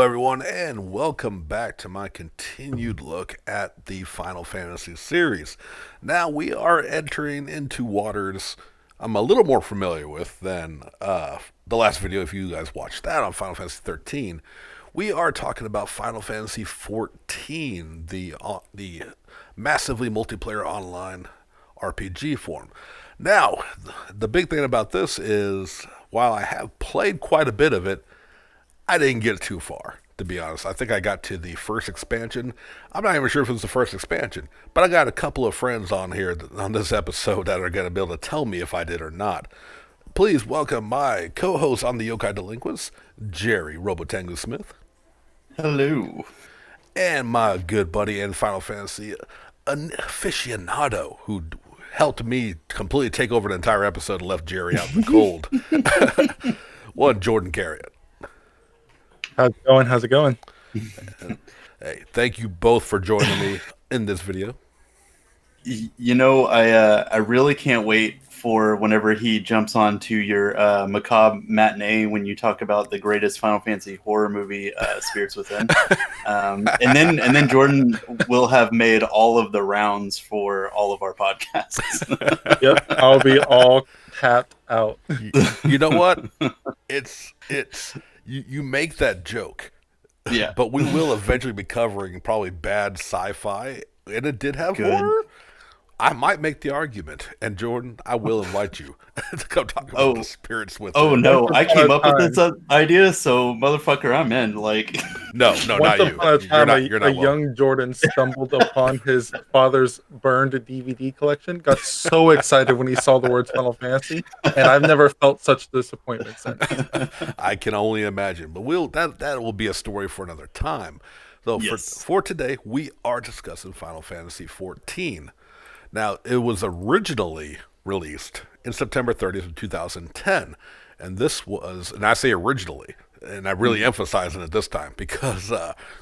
everyone, and welcome back to my continued look at the Final Fantasy series. Now, we are entering into waters I'm a little more familiar with than the last video, if you guys watched that on Final Fantasy 13. We are talking about Final Fantasy 14, the massively multiplayer online RPG form. Now, the big thing about this is, while I have played quite a bit of it, I didn't get too far, to be honest. I think I got to the first expansion. I'm not even sure if it was the first expansion, but I got a couple of friends on here on this episode that are going to be able to tell me if I did or not. Please welcome my co-host on the Yokai Delinquents, Jerry Robotango Smith. Hello. And my good buddy in Final Fantasy, an aficionado who helped me completely take over the entire episode and left Jerry out in the cold. One, Jordon Carrion. How's it going? How's it going? Hey, thank you both for joining me in this video. I really can't wait for whenever he jumps onto your macabre matinee when you talk about the greatest Final Fantasy horror movie, Spirits Within, and then Jordan will have made all of the rounds for all of our podcasts. Yep, I'll be all tapped out. You know what? It's you make that joke, Yeah, but we will eventually be covering probably bad sci-fi, and it did have Good. horror. I might make the argument, and Jordan, I will invite you to come talk about the Spirits Within. Oh no, Once I upon came a up with time- this idea, so motherfucker, I'm in. Like, No, Once not you. upon a time, You're a not welcome. young Jordan stumbled upon his father's burned DVD collection, got so excited when he saw the words Final Fantasy, and I've never felt such disappointment since. I can only imagine, but that will be a story for another time. So Yes. for today, we are discussing Final Fantasy 14. Now, it was originally released in September 30th of 2010, and I say originally, and I really emphasize it this time because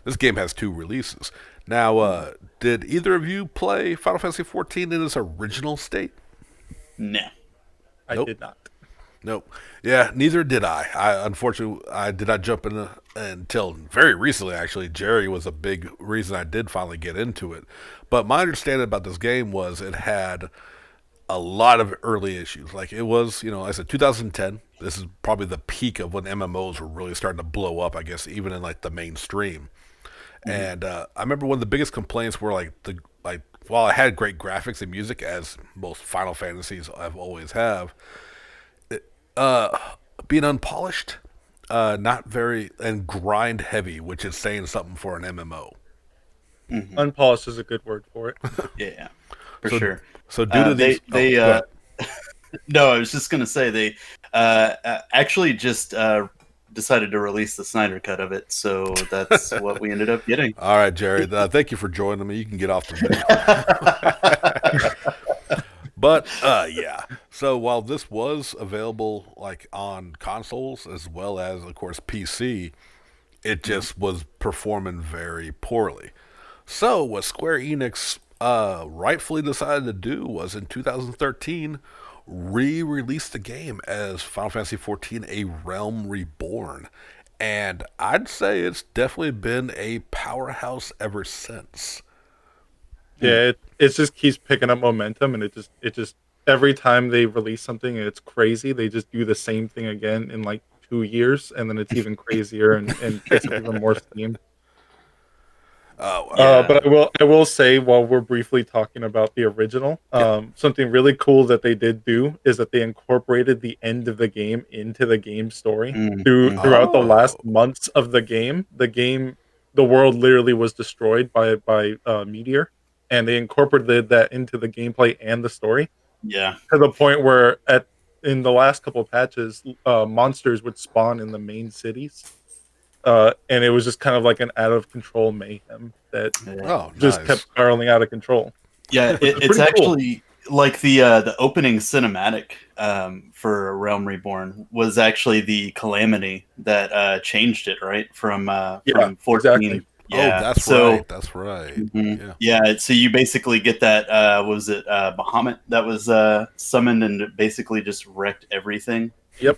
this game has two releases. Now, did either of you play Final Fantasy 14 in its original state? no. I Nope. did not. Nope. Yeah, neither did I. Unfortunately, I did not jump in until very recently, actually. Jerry was a big reason I did finally get into it. But my understanding about this game was it had a lot of early issues. Like, it was, I said 2010. This is probably the peak of when MMOs were really starting to blow up, I guess, even in, like, the mainstream. And I remember one of the biggest complaints were, while it had great graphics and music, as most Final Fantasies I've always have, being unpolished, not very, and grind heavy, which is saying something for an MMO. Unpolished is a good word for it. Yeah, for So- sure. So due to these, They go ahead. no, I was just gonna say they actually just decided to release the Snyder cut of it, so that's what we ended up getting. All right, Jerry. Thank you for joining me. You can get off the video. But yeah. So while this was available like on consoles as well as, of course, PC, it just was performing very poorly. So what Square Enix rightfully decided to do was in 2013 re-release the game as Final Fantasy XIV: A Realm Reborn. And I'd say it's definitely been a powerhouse ever since. Yeah, it just keeps picking up momentum, and it just every time they release something, it's crazy. They just do the same thing again in like 2 years, and then it's even crazier and gets even more steam. Oh, Yeah. But I will say, while we're briefly talking about the original, something really cool that they did do is that they incorporated the end of the game into the game story. Throughout the last months of the game, the world literally was destroyed by meteor, and they incorporated that into the gameplay and the story Yeah, to the point where in the last couple of patches, monsters would spawn in the main cities. And it was just kind of like an out of control mayhem that oh, just nice. kept spiraling out of control. yeah. Which is It's pretty cool. actually like the opening cinematic for Realm Reborn was actually the calamity that changed it, right? From Yeah, 14. exactly. Yeah, Oh, that's so, right. That's right. Mhm. Yeah. Yeah, so you basically get that. What was it Bahamut that was summoned and it basically just wrecked everything? Yep.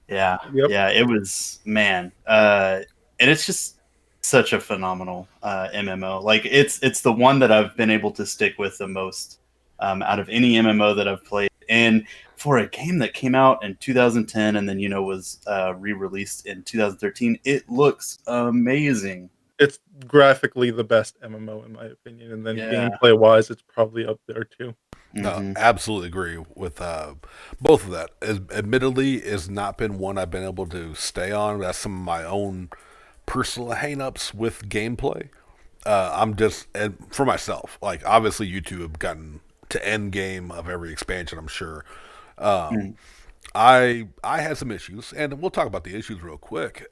Yeah, Yep. yeah, it was, man. And it's just such a phenomenal MMO. Like it's the one that I've been able to stick with the most out of any MMO that I've played. And for a game that came out in 2010 and then was re-released in 2013, it looks amazing. It's graphically the best MMO in my opinion, and then Yeah. gameplay wise, it's probably up there too. No, absolutely agree with both of that. Admittedly, has not been one I've been able to stay on. That's some of my own personal hang-ups with gameplay. I'm just, and for myself, like obviously you two have gotten to end game of every expansion, I'm sure. I had some issues, and we'll talk about the issues real quick.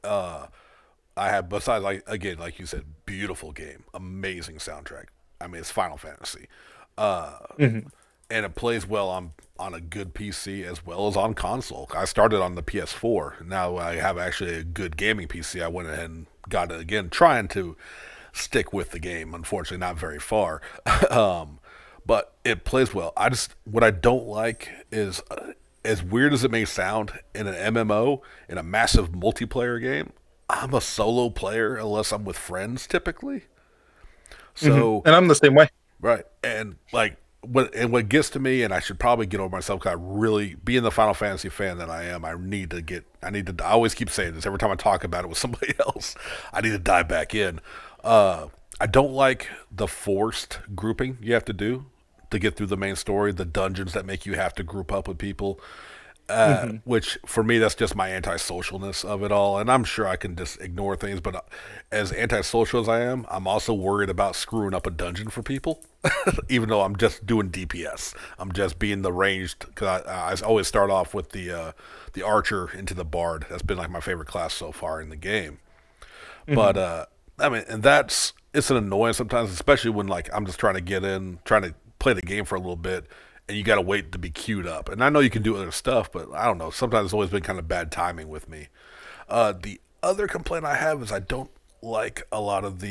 I have, besides, like again, like you said, beautiful game, amazing soundtrack. I mean, it's Final Fantasy, Mhm. and it plays well on a good PC as well as on console. I started on the PS4. Now I have actually a good gaming PC. I went ahead and got it again, trying to stick with the game. Unfortunately, not very far, but it plays well. What I don't like is. As weird as it may sound, in an MMO, in a massive multiplayer game, I'm a solo player unless I'm with friends typically. So, And I'm the same way. right. And like what gets to me, and I should probably get over myself because I really, being the Final Fantasy fan that I am, I always keep saying this every time I talk about it with somebody else. I need to dive back in. I don't like the forced grouping you have to do to get through the main story, the dungeons that make you have to group up with people. Which for me, that's just my antisocialness of it all. And I'm sure I can just ignore things, but as antisocial as I am, I'm also worried about screwing up a dungeon for people. Even though I'm just doing DPS, I'm just being the ranged. Because I always start off with the archer into the bard. That's been like my favorite class so far in the game. But I mean, and it's an annoyance sometimes, especially when like I'm just trying to get in, trying to play the game for a little bit, and you got to wait to be queued up. And I know you can do other stuff, but I don't know. Sometimes it's always been kind of bad timing with me. The other complaint I have is I don't like a lot of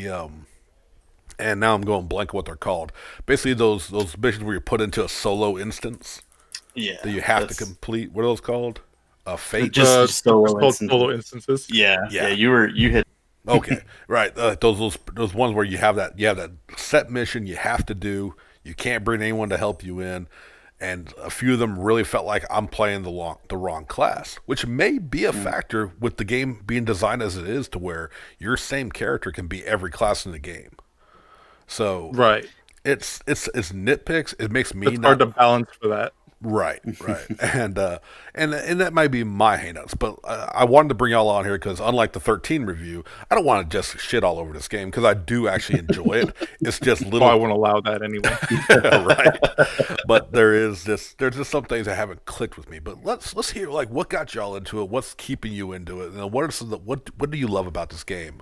and now I'm going blank on what they're called. Basically, those missions where you're put into a solo instance Yeah. that you have to complete. What are those called? Fate. Just solo called instances. solo instances. Yeah. Yeah. You hit. Okay, right. Those ones where you have that set mission you have to do. You can't bring anyone to help you in, and a few of them really felt like I'm playing the wrong class, which may be a factor with the game being designed as it is, to where your same character can be every class in the game. So Right. it's nitpicks. It makes me It's hard to balance for that. Right, and that might be my hangups, but I wanted to bring y'all on here because unlike the 13 review, I don't want to just shit all over this game because I do actually enjoy it. It's just little. Well, I won't allow that anyway. Right, but there's just some things that haven't clicked with me. But let's hear like what got y'all into it, what's keeping you into it, and what are what do you love about this game?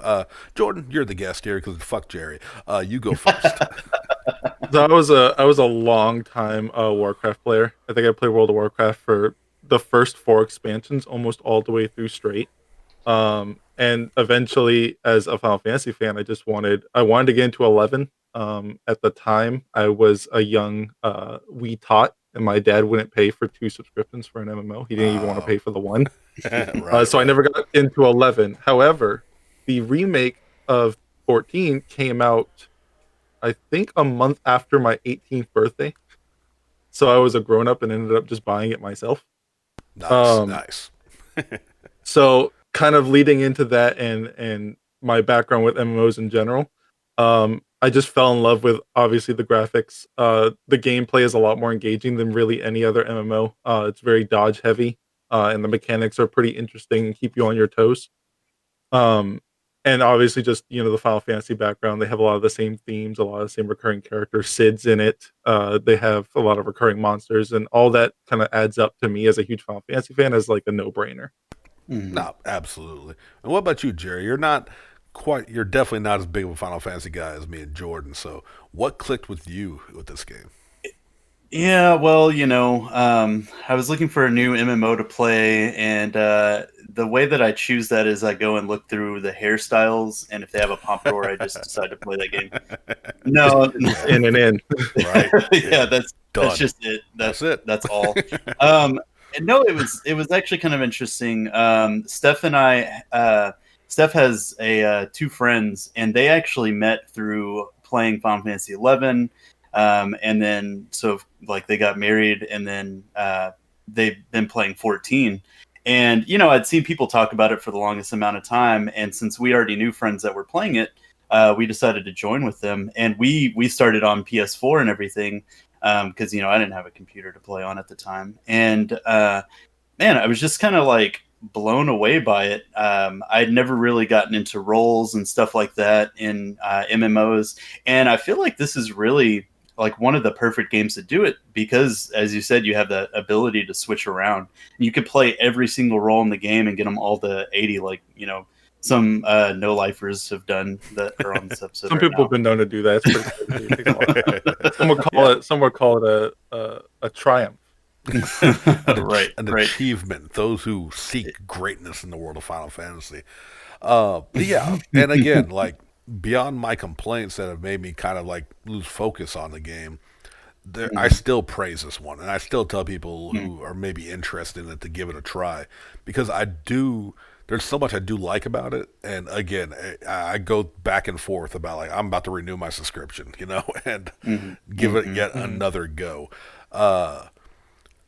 Jordan, you're the guest here because fuck Jerry. You go first. So I was a long time Warcraft player. I think I played World of Warcraft for the first 4 expansions, almost all the way through straight. And eventually, as a Final Fantasy fan, I wanted to get into 11. At the time, I was a young wee tot, and my dad wouldn't pay for 2 subscriptions for an MMO. He didn't even want to pay for the one. So I never got into 11. However, the remake of 14 came out, I think, a month after my 18th birthday. So I was a grown up and ended up just buying it myself. Nice. So kind of leading into that and my background with MMOs in general, I just fell in love with obviously the graphics. The gameplay is a lot more engaging than really any other MMO. It's very dodge heavy, and the mechanics are pretty interesting and keep you on your toes. Um, and obviously, just the Final Fantasy background, they have a lot of the same themes, a lot of the same recurring characters. Sid's in it. They have a lot of recurring monsters, and all that kind of adds up to me as a huge Final Fantasy fan as like a no brainer. No, absolutely. And what about you, Jerry? You're definitely not as big of a Final Fantasy guy as me and Jordan. So, what clicked with you with this game? Yeah, well, I was looking for a new MMO to play, and the way that I choose that is I go and look through the hairstyles, and if they have a pompadour, I just decide to play that game. No, In and in. Right? yeah, that's Done. just it. That's it. That's all. And no, it was actually kind of interesting. Steph and I, Steph has two friends, and they actually met through playing Final Fantasy 11, and then like they got married, and then they've been playing 14. And I'd seen people talk about it for the longest amount of time, and since we already knew friends that were playing it, we decided to join with them, and we started on PS4 and everything, because I didn't have a computer to play on at the time, and man, I was just kind of like blown away by it. I'd never really gotten into roles and stuff like that in MMOs, and I feel like this is really like one of the perfect games to do it because, as you said, you have that ability to switch around. You could play every single role in the game and get them all to 80, like some no lifers have done that are on this episode. Some right people now. have been known to do that. It's pretty crazy. Some would call it a triumph. Right. Achievement. Those who seek greatness in the world of Final Fantasy. Yeah, and again, like beyond my complaints that have made me kind of like lose focus on the game, I still praise this one, and I still tell people who are maybe interested in it to give it a try because I do. There's so much I do like about it, and again, I go back and forth about like I'm about to renew my subscription, and give it yet another go.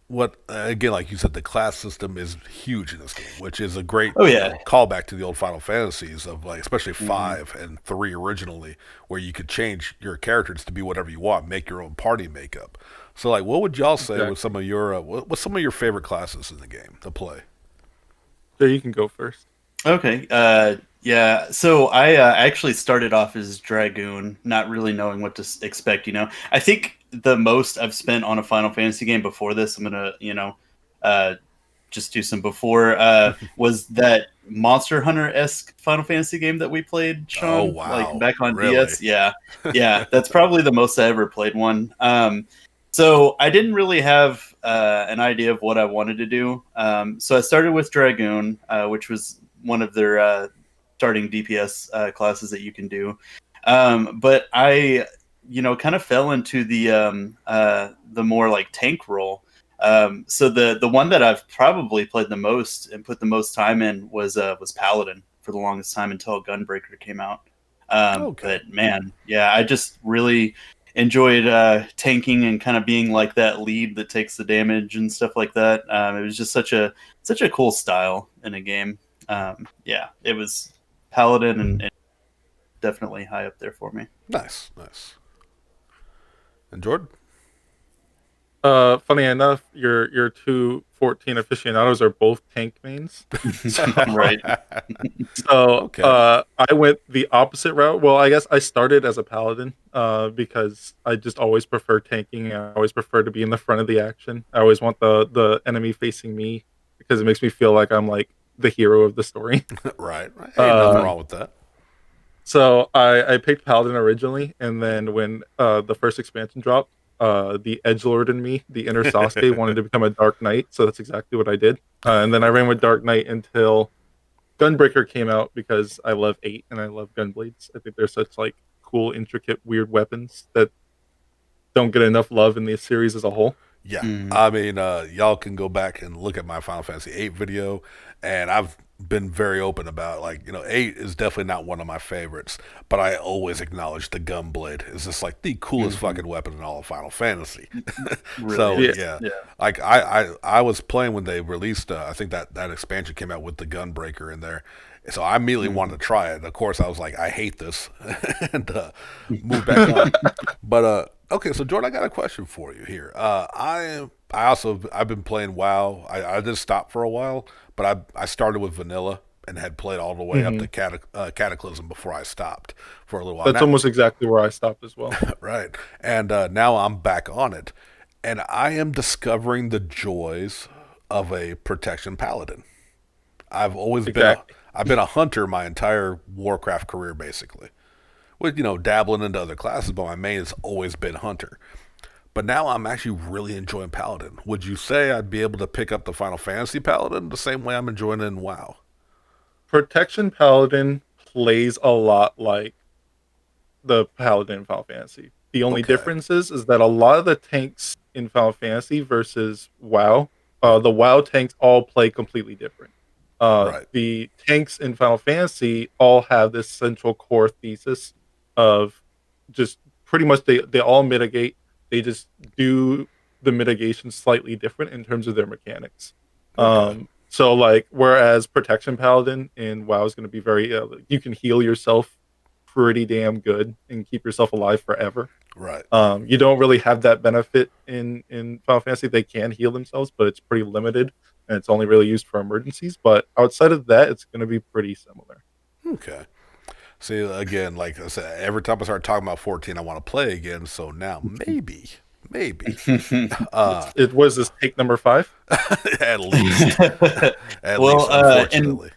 What again, like you said, the class system is huge in this game, which is a great callback to the old Final Fantasies of like, especially 5 and 3 originally, where you could change your characters to be whatever you want, make your own party makeup. So, like, what would y'all say with some of your what's some of your favorite classes in the game to play? So you can go first. Okay. Yeah. So I actually started off as Dragoon, not really knowing what to expect. I think the most I've spent on a Final Fantasy game before this, I'm gonna, just do some before, was that Monster Hunter-esque Final Fantasy game that we played, Sean. Oh wow! Like back on really? DS. Yeah. That's probably the most I ever played one. So I didn't really have an idea of what I wanted to do. So I started with Dragoon, which was one of their starting DPS classes that you can do. But I, kind of fell into the more like tank role. So the one that I've probably played the most and put the most time in was Paladin for the longest time until Gunbreaker came out. But man, yeah, I just really enjoyed tanking and kind of being like that lead that takes the damage and stuff like that. It was just such a cool style in a game. Yeah, it was Paladin and definitely high up there for me. Nice. And Jordan? Funny enough, your two 14 aficionados are both tank mains. Right. So I went the opposite route. Well, I guess I started as a paladin because I just always prefer tanking. I always prefer to be in the front of the action. I always want the enemy facing me because it makes me feel like I'm like the hero of the story. Right. Hey, nothing wrong with that. So I picked paladin originally, and then when the first expansion dropped, the edgelord in me, the inner Sasuke, wanted to become a Dark Knight, so that's exactly what I did. And then I ran with Dark Knight until Gunbreaker came out because I love 8 and I love gunblades. I think they're such like cool, intricate, weird weapons that don't get enough love in the series as a whole. Yeah, I mean, y'all can go back and look at my Final Fantasy VIII video, and I've been very open about like 8 is definitely not one of my favorites, but I always acknowledge the Gunblade is just like the coolest fucking weapon in all of Final Fantasy. Really? So Yeah. like I was playing when they released, I think that expansion came out with the Gunbreaker in there. So I immediately wanted to try it. And of course, I was like, I hate this, and moved back on. But okay, so Jordan, I got a question for you here. I've been playing WoW. I just stopped for a while, but I started with vanilla and had played all the way up to Cataclysm before I stopped for a little while. That's almost exactly where I stopped as well. Right, and now I'm back on it, and I am discovering the joys of a protection paladin. I've always I've been a hunter my entire Warcraft career, basically. With, dabbling into other classes, but my main has always been hunter. But now I'm actually really enjoying Paladin. Would you say I'd be able to pick up the Final Fantasy Paladin the same way I'm enjoying it in WoW? Protection Paladin plays a lot like the Paladin in Final Fantasy. The only difference is that a lot of the tanks in Final Fantasy versus WoW, the WoW tanks all play completely different. Right. The tanks in Final Fantasy all have this central core thesis of just pretty much they all mitigate. They just do the mitigation slightly different in terms of their mechanics. Okay. So like whereas Protection Paladin in WoW is going to be very you can heal yourself pretty damn good and keep yourself alive forever. Right. You don't really have that benefit in Final Fantasy. They can heal themselves, but it's pretty limited and it's only really used for emergencies. But outside of that, it's going to be pretty similar. Okay. See, again, like I said, every time I start talking about 14, I want to play again. So now maybe, It was this take number 5. at least, at Well, least, unfortunately.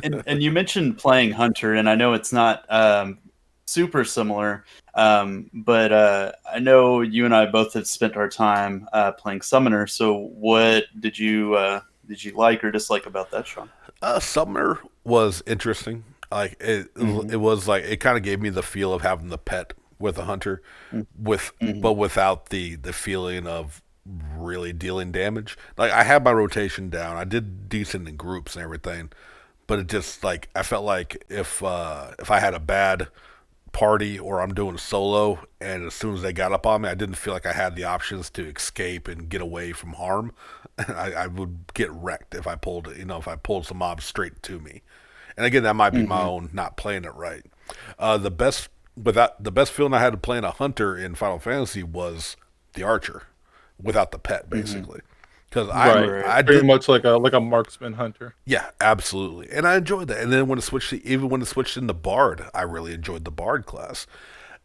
and you mentioned playing Hunter, and I know it's not super similar, but I know you and I both have spent our time playing Summoner. So, what did you like or dislike about that, Sean? Summoner was interesting. Like Mm-hmm. it was like it kind of gave me the feel of having the pet with a hunter, Mm-hmm. but without the feeling of really dealing damage. Like I had my rotation down. I did decent in groups and everything, but it just like I felt like if I had a bad party or I'm doing solo, and as soon as they got up on me, I didn't feel like I had the options to escape and get away from harm. I would get wrecked if I pulled, if I pulled some mobs straight to me. And again, that might be my Mm-hmm. own not playing it right. The best feeling I had playing a hunter in Final Fantasy was the archer, without the pet, Mm-hmm. basically. Because Right. Right. I Pretty did, much like a marksman hunter. yeah, absolutely, and I enjoyed that. And then when it switched, even when it switched into Bard, I really enjoyed the Bard class.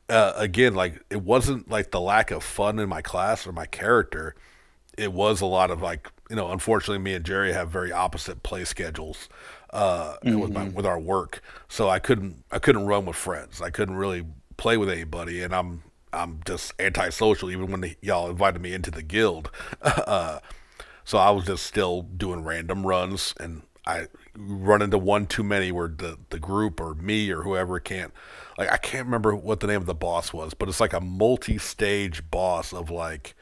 Again, like it wasn't like the lack of fun in my class or my character. It was a lot of like, unfortunately, me and Jerry have very opposite play schedules Mm-hmm. with our work, so I couldn't run with friends. I couldn't really play with anybody, and I'm just antisocial. Even when y'all invited me into the guild, so I was just still doing random runs, and I run into one too many where the group or me or whoever can't. Like I can't remember what the name of the boss was, but it's like a multi-stage boss of like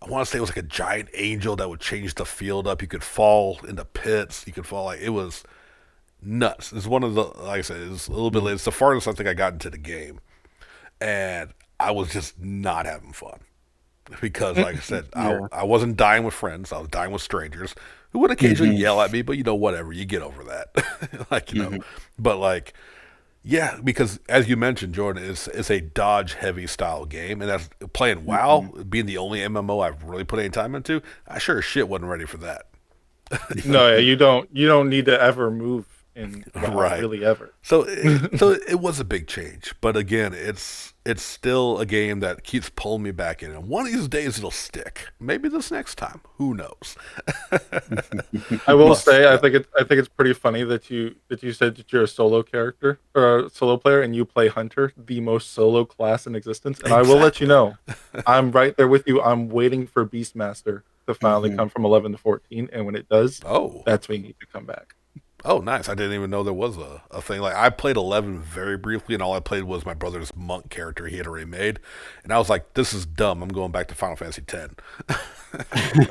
I want to say it was like a giant angel that would change the field up. You could fall into pits. You could fall like it was nuts. It's one of the like I said, it's a little bit late. It's the farthest I think I got into the game, and I was just not having fun because, like I said, I Yeah. I wasn't dying with friends. I was dying with strangers who would occasionally Mm-hmm. yell at me, but whatever. You get over that, like Mm-hmm. But like yeah, because as you mentioned, Jordan, it's a dodge heavy style game, and that's playing Mm-hmm. WoW, being the only MMO I've really put any time into. I sure as shit wasn't ready for that. No, yeah, you don't need to ever move in WoW, Right. really ever. So it was a big change, but again, it's still a game that keeps pulling me back in. And one of these days it'll stick. Maybe this next time. Who knows? I will But say, yeah. I think it's pretty funny that you said that you're a solo character or a solo player, and you play Hunter, the most solo class in existence. And I will let you Exactly. know, I'm right there with you. I'm waiting for Beastmaster to finally Mm-hmm. come from 11 to 14, and when it does, Oh. that's when you need to come back. Oh, nice. I didn't even know there was a thing. Like, I played 11 very briefly, and all I played was my brother's monk character he had already made. And I was like, this is dumb. I'm going back to Final Fantasy X.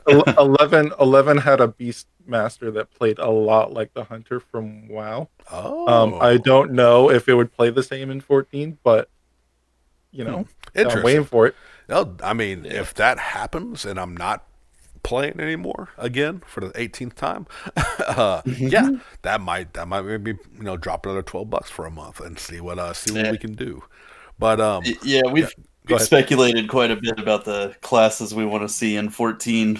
11 had a Beastmaster that played a lot like the Hunter from WoW. I Oh. don't know if it would play the same in 14, but you Hmm. know, I'm waiting Interesting. for it. Well, I mean, Yeah. if that happens and I'm not playing anymore again for the 18th time, yeah, that might maybe drop another $12 for a month and see what Yeah. we can do. But Yeah, yeah, go we've ahead. speculated quite a bit about the classes we want to see in 14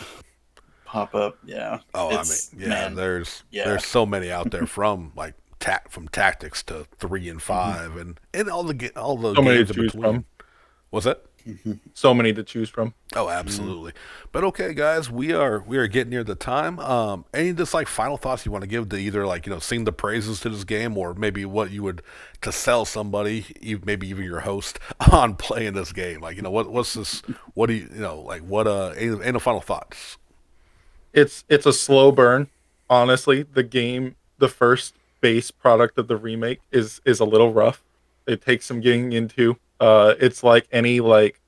pop up. Yeah, Oh, I mean, it's yeah, man. there's Yeah. so many out there from like from tactics to 3 and 5 and all the So many to games in choose between. from. What's that? Mm-hmm. So many to choose from. Oh, Mm-hmm. absolutely. But okay, guys, we are getting near the time. Any just like final thoughts you want to give to either like sing the praises to this game or maybe what you would to sell somebody, maybe even your host on playing this game? Like what's this? What do like what any final thoughts? It's a slow burn. Honestly, the game, the first base product of the remake is a little rough. It takes some getting into. It's like any like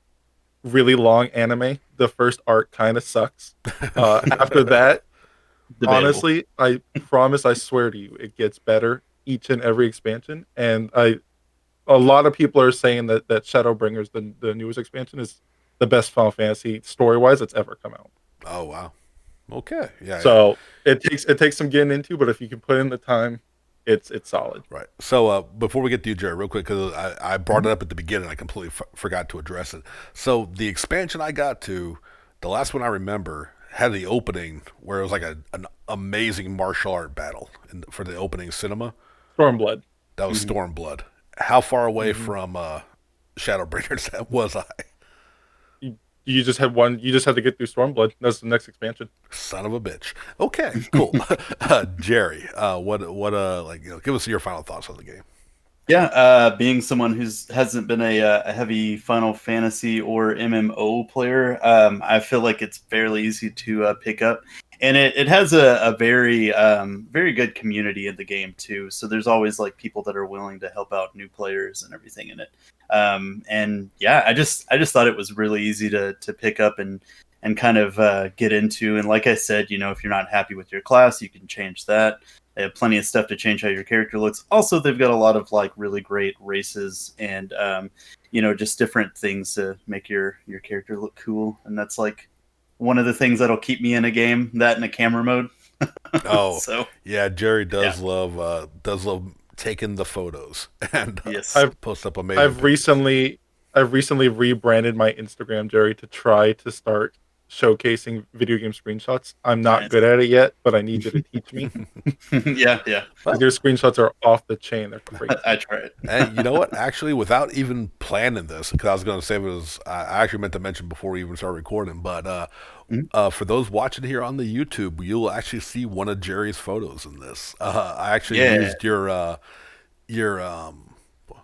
really long anime. The first arc kind of sucks. After that, Debatable. honestly, I promise, I swear to you, it gets better each and every expansion. And a lot of people are saying that Shadowbringers, the newest expansion, is the best Final Fantasy story wise that's ever come out. Oh wow. Okay. Yeah. Yeah. So it takes some getting into, but if you can put in the time, it's solid. Right. So before we get to you, Jared, real quick, because I brought it Mhm. up at the beginning, I completely forgot to address it. So the expansion I got to, the last one I remember, had the opening where it was like an amazing martial art battle for the opening cinema. Stormblood. That was Mhm. Stormblood. How far away Hmm. from Shadowbringers that was I? You just had one. You just had to get through Stormblood. That's the next expansion. Son of a bitch. Okay, cool. Jerry, like, give us your final thoughts on the game. Yeah, being someone who's hasn't been a heavy Final Fantasy or MMO player, I feel like it's fairly easy to pick up, and it has a very very good community in the game too. So there's always like people that are willing to help out new players and everything in it. And yeah, I just thought it was really easy to pick up and kind of get into. And like I said, if you're not happy with your class, you can change that. They have plenty of stuff to change how your character looks. Also, they've got a lot of like really great races and just different things to make your character look cool. And that's like one of the things that'll keep me in a game. That in a camera mode. Oh, So yeah, Jerry yeah, does love taking the photos and yes, I've post up amazing I've pictures. recently I've recently rebranded my Instagram, Jerry, to try to start showcasing video game screenshots. I'm not nice. good at it yet, but I need you to teach me. Yeah, yeah. Because Well, your screenshots are off the chain. They're crazy. I tried. and you know what? Actually, without even planning this, because I was going to say it was, I actually meant to mention before we even started recording, but Mhm. for those watching here on the YouTube, you'll actually see one of Jerry's photos in this. I actually Yeah. used your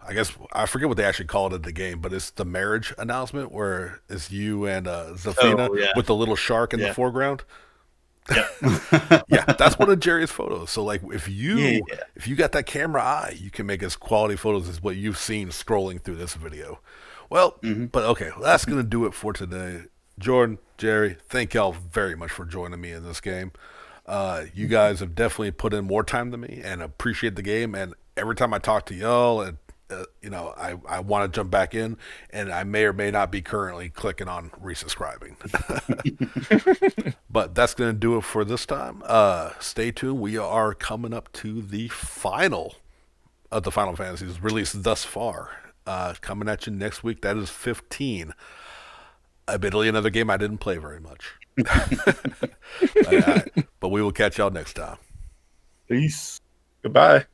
I guess I forget what they actually call it in the game, but it's the marriage announcement where it's you and Zafina Oh yeah. with the little shark in the Yeah. foreground. Yeah. Yeah, that's one of Jerry's photos. So like Yeah. if you got that camera eye, you can make as quality photos as what you've seen scrolling through this video. Well, Hmm. but okay, well, that's gonna do it for today. Jordan, Jerry, thank y'all very much for joining me in this game. You guys have definitely put in more time than me and appreciate the game. And every time I talk to y'all, and I want to jump back in, and I may or may not be currently clicking on resubscribing. But that's going to do it for this time. Stay tuned. We are coming up to the final of the Final Fantasies released thus far. Coming at you next week. That is 15. Admittedly, another game I didn't play very much. But we will catch y'all next time. Peace. Goodbye.